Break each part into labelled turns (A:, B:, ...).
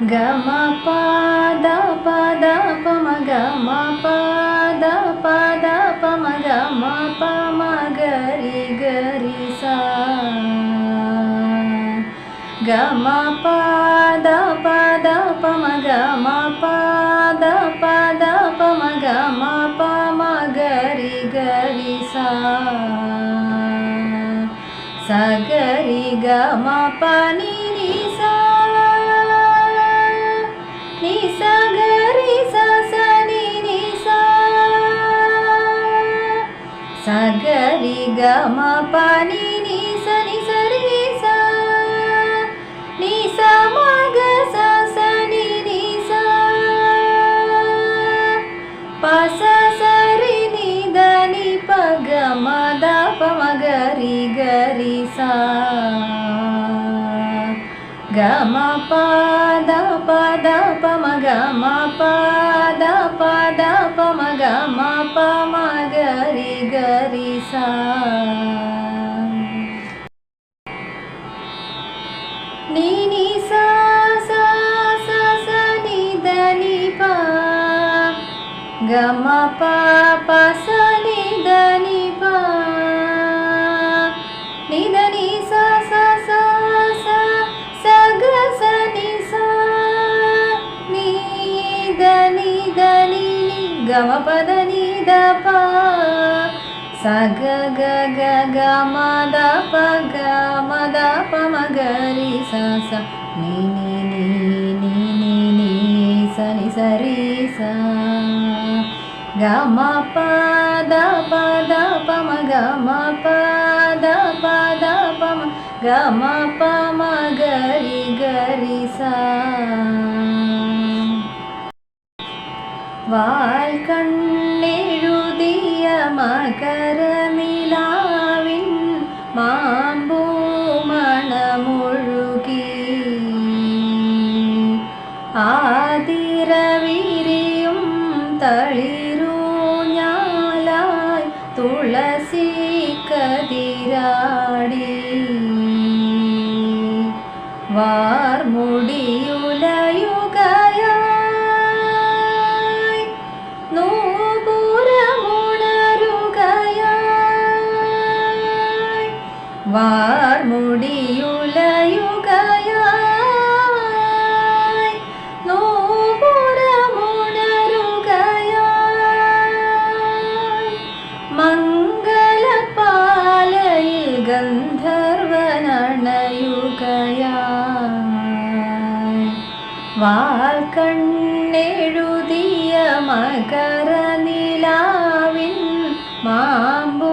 A: gama pada pada pama gama pada pada pama gama pama gari gari sa gama pada pada pama gama pada pada pama gama pama gari gari sa sa gari gama pa ni ni sa ni sa gari sa sa ni ni sa sa gari gama pa ni ni sa ri sa ni sa ma ga sa sa ni ni sa pa sa sa ri ni da ni pa ga ma da pa ma gari gari sa gama pada pada pama gama pada pada pama gama pama gari gari sa ni ni sa sa sa sa ni da ni pa gama pa pa sa ni da ni pa ni da ni sa sa sa sa sa ga sa ni sa ni da ni gama pa da ni da pa sa ga ga ga ga ma da pa ma ga ri sa sa ni sa ni sa ri sa gama pa da pa ma gama pa da pa ma gama pa ma gari gari sa വാൽ കണ്ണെഴുതിയ മകരനിലാവിൻ മാമ്പൂ മണമൊഴുകി ആതിരവിരിയും തളിരൂഞ്ഞാലായി തുളസി കതിരാടി വാർമുടിയുലയുകയായി നൂപുരമുണരുകയായി വാർമുടിയുലയുകയായി നൂപുരമുണരുകയായി മംഗളപാലയിൽ ഗന്ധർവനണയുകയായി വാൽ കണ്ണെഴുതിയ മകരനിലാവിൻ മാമ്പൂ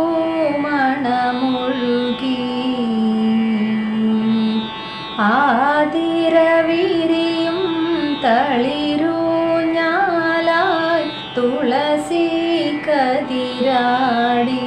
A: മണമൊഴുകി ആതിരവിരിയും തളിരൂഞ്ഞാലായി തുളസി കതിരാടി